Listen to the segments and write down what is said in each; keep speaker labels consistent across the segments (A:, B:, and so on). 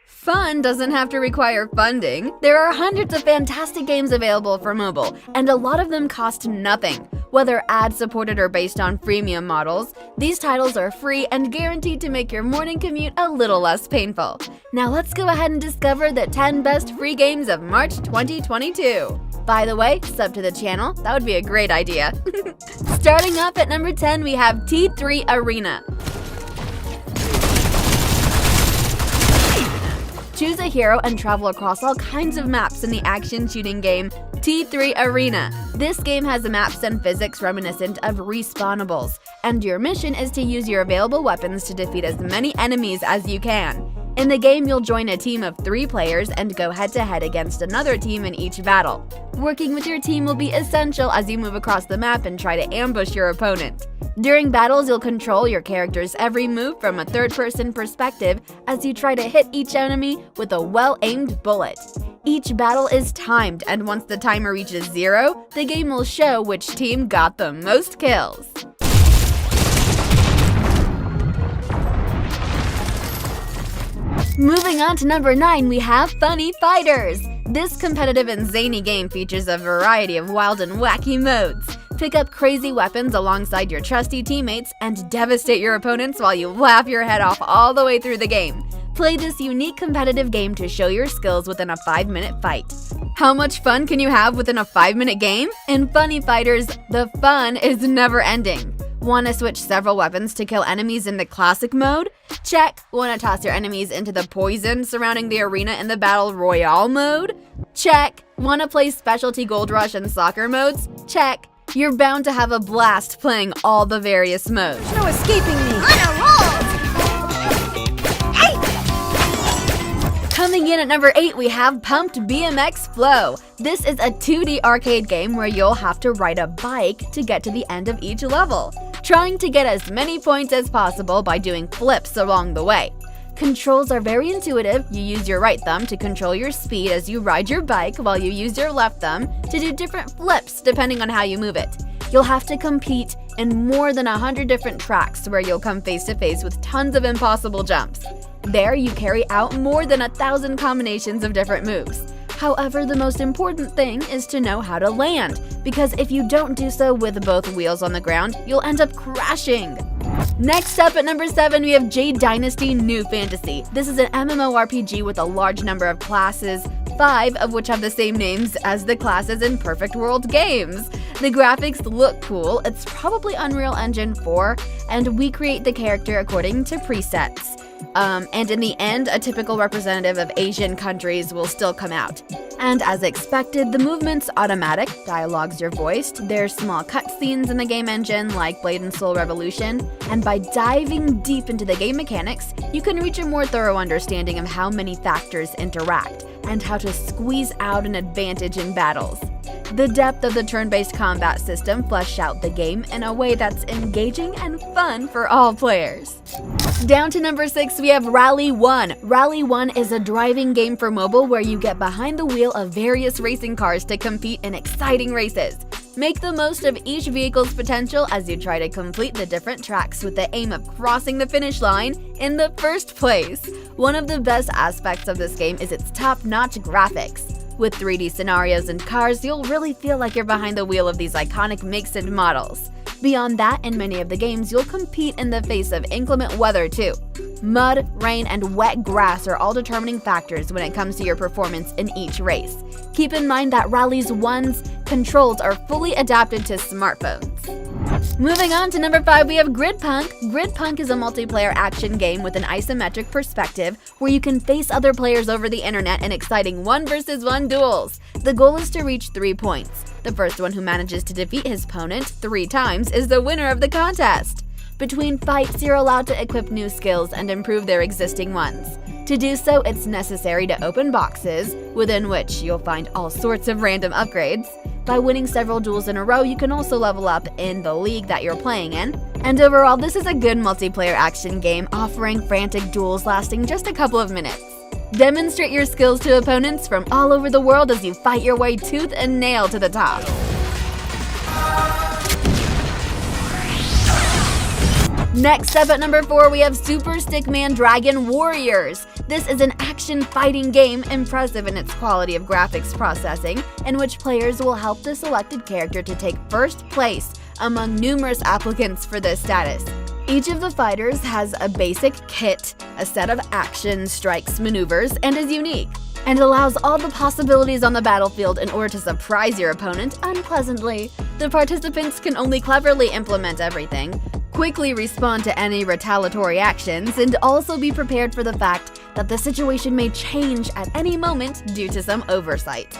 A: Fun doesn't have to require funding. There are hundreds of fantastic games available for mobile, and a lot of them cost nothing. Whether ad-supported or based on freemium models, these titles are free and guaranteed to make your morning commute a little less painful. Now let's go ahead and discover the 10 best free games of March 2022. By the way, sub to the channel, that would be a great idea. Starting off at number 10, we have T3 Arena. Choose a hero and travel across all kinds of maps in the action shooting game T3 Arena. This game has maps and physics reminiscent of Respawnables, and your mission is to use your available weapons to defeat as many enemies as you can. In the game, you'll join a team of 3 players and go head-to-head against another team in each battle. Working with your team will be essential as you move across the map and try to ambush your opponent. During battles, you'll control your character's every move from a third-person perspective as you try to hit each enemy with a well-aimed bullet. Each battle is timed, and once the timer reaches 0, the game will show which team got the most kills. Moving on to number 9, we have Funny Fighters. This competitive and zany game features a variety of wild and wacky modes. Pick up crazy weapons alongside your trusty teammates and devastate your opponents while you laugh your head off all the way through the game. Play this unique competitive game to show your skills within a 5-minute fight. How much fun can you have within a 5-minute game? In Funny Fighters, the fun is never ending. Want to switch several weapons to kill enemies in the classic mode? Check. Want to toss your enemies into the poison surrounding the arena in the Battle Royale mode? Check. Want to play Specialty Gold Rush and Soccer modes? Check. You're bound to have a blast playing all the various modes.
B: No escaping me! On a roll! Hey!
A: Coming in at number 8, we have Pumped BMX Flow. This is a 2D arcade game where you'll have to ride a bike to get to the end of each level, trying to get as many points as possible by doing flips along the way. Controls are very intuitive. You use your right thumb to control your speed as you ride your bike, while you use your left thumb to do different flips depending on how you move it. You'll have to compete in more than 100 different tracks where you'll come face to face with tons of impossible jumps. There, you carry out more than 1,000 combinations of different moves. However, the most important thing is to know how to land, because if you don't do so with both wheels on the ground, you'll end up crashing. Next up at number 7, we have Jade Dynasty New Fantasy. This is an MMORPG with a large number of classes, 5 of which have the same names as the classes in Perfect World games. The graphics look cool. It's probably Unreal Engine 4, and we create the character according to presets. And in the end, a typical representative of Asian countries will still come out. And as expected, the movement's automatic, dialogues are voiced, there's small cutscenes in the game engine like Blade and Soul Revolution, and by diving deep into the game mechanics, you can reach a more thorough understanding of how many factors interact and how to squeeze out an advantage in battles. The depth of the turn-based combat system fleshed out the game in a way that's engaging and fun for all players. Down to number 6, we have Rally 1. Rally 1 is a driving game for mobile where you get behind the wheel of various racing cars to compete in exciting races. Make the most of each vehicle's potential as you try to complete the different tracks with the aim of crossing the finish line in the first place. One of the best aspects of this game is its top-notch graphics. With 3D scenarios and cars, you'll really feel like you're behind the wheel of these iconic makes and models. Beyond that, in many of the games, you'll compete in the face of inclement weather too. Mud, rain, and wet grass are all determining factors when it comes to your performance in each race. Keep in mind that Rally 1's controls are fully adapted to smartphones. Moving on to number 5, we have Gridpunk. Gridpunk is a multiplayer action game with an isometric perspective where you can face other players over the internet in exciting 1-versus-1 duels. The goal is to reach 3 points. The first one who manages to defeat his opponent 3 times is the winner of the contest. Between fights, you're allowed to equip new skills and improve their existing ones. To do so, it's necessary to open boxes, within which you'll find all sorts of random upgrades. By winning several duels in a row, you can also level up in the league that you're playing in. And overall, this is a good multiplayer action game offering frantic duels lasting just a couple of minutes. Demonstrate your skills to opponents from all over the world as you fight your way tooth and nail to the top. Next up at number 4, we have Super Stickman Dragon Warriors. This is an action fighting game, impressive in its quality of graphics processing, in which players will help the selected character to take first place among numerous applicants for this status. Each of the fighters has a basic kit, a set of actions, strikes, maneuvers, and is unique, and allows all the possibilities on the battlefield in order to surprise your opponent unpleasantly. The participants can only cleverly implement everything, quickly respond to any retaliatory actions, and also be prepared for the fact that the situation may change at any moment due to some oversight.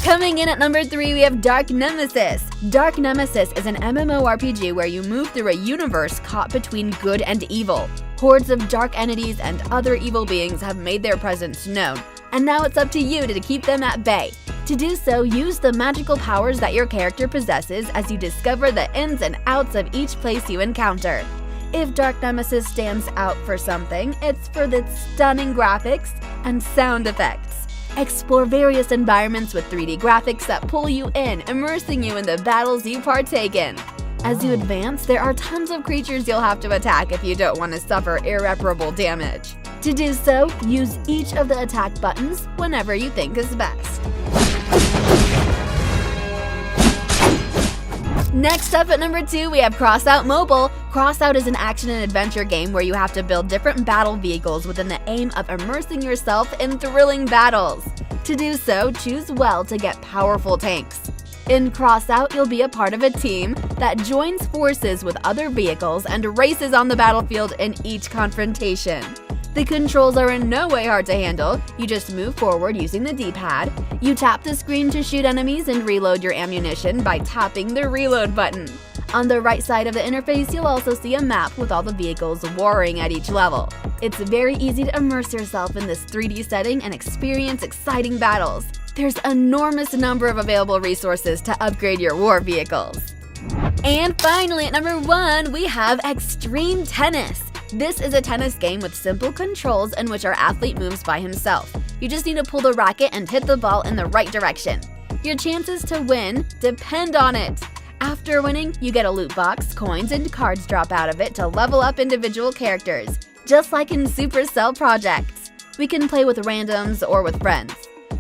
A: Coming in at number 3, we have Dark Nemesis. Dark Nemesis is an MMORPG where you move through a universe caught between good and evil. Hordes of dark entities and other evil beings have made their presence known, and now it's up to you to keep them at bay. To do so, use the magical powers that your character possesses as you discover the ins and outs of each place you encounter. If Dark Nemesis stands out for something, it's for its stunning graphics and sound effects. Explore various environments with 3D graphics that pull you in, immersing you in the battles you partake in. As you advance, there are tons of creatures you'll have to attack if you don't want to suffer irreparable damage. To do so, use each of the attack buttons whenever you think is best. Next up at number 2, we have Crossout Mobile. Crossout is an action and adventure game where you have to build different battle vehicles within the aim of immersing yourself in thrilling battles. To do so, choose well to get powerful tanks. In Crossout, you'll be a part of a team that joins forces with other vehicles and races on the battlefield in each confrontation. The controls are in no way hard to handle. You just move forward using the D-pad. You tap the screen to shoot enemies and reload your ammunition by tapping the reload button. On the right side of the interface, you'll also see a map with all the vehicles warring at each level. It's very easy to immerse yourself in this 3D setting and experience exciting battles. There's an enormous number of available resources to upgrade your war vehicles. And finally, at number 1, we have Extreme Tennis. This is a tennis game with simple controls in which our athlete moves by himself. You just need to pull the racket and hit the ball in the right direction. Your chances to win depend on it. After winning, you get a loot box, coins, and cards drop out of it to level up individual characters, just like in Supercell projects. We can play with randoms or with friends.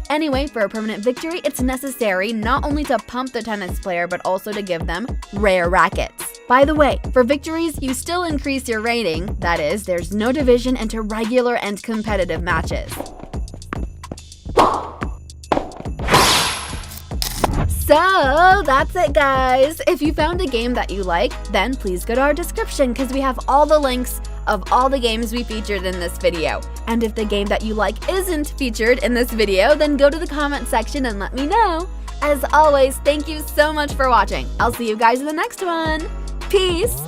A: Anyway, for a permanent victory, it's necessary not only to pump the tennis player, but also to give them rare rackets. By the way, for victories, you still increase your rating. That is, there's no division into regular and competitive matches. So that's it, guys. If you found a game that you like, then please go to our description because we have all the links of all the games we featured in this video. And if the game that you like isn't featured in this video, then go to the comment section and let me know. As always, thank you so much for watching. I'll see you guys in the next one. Peace!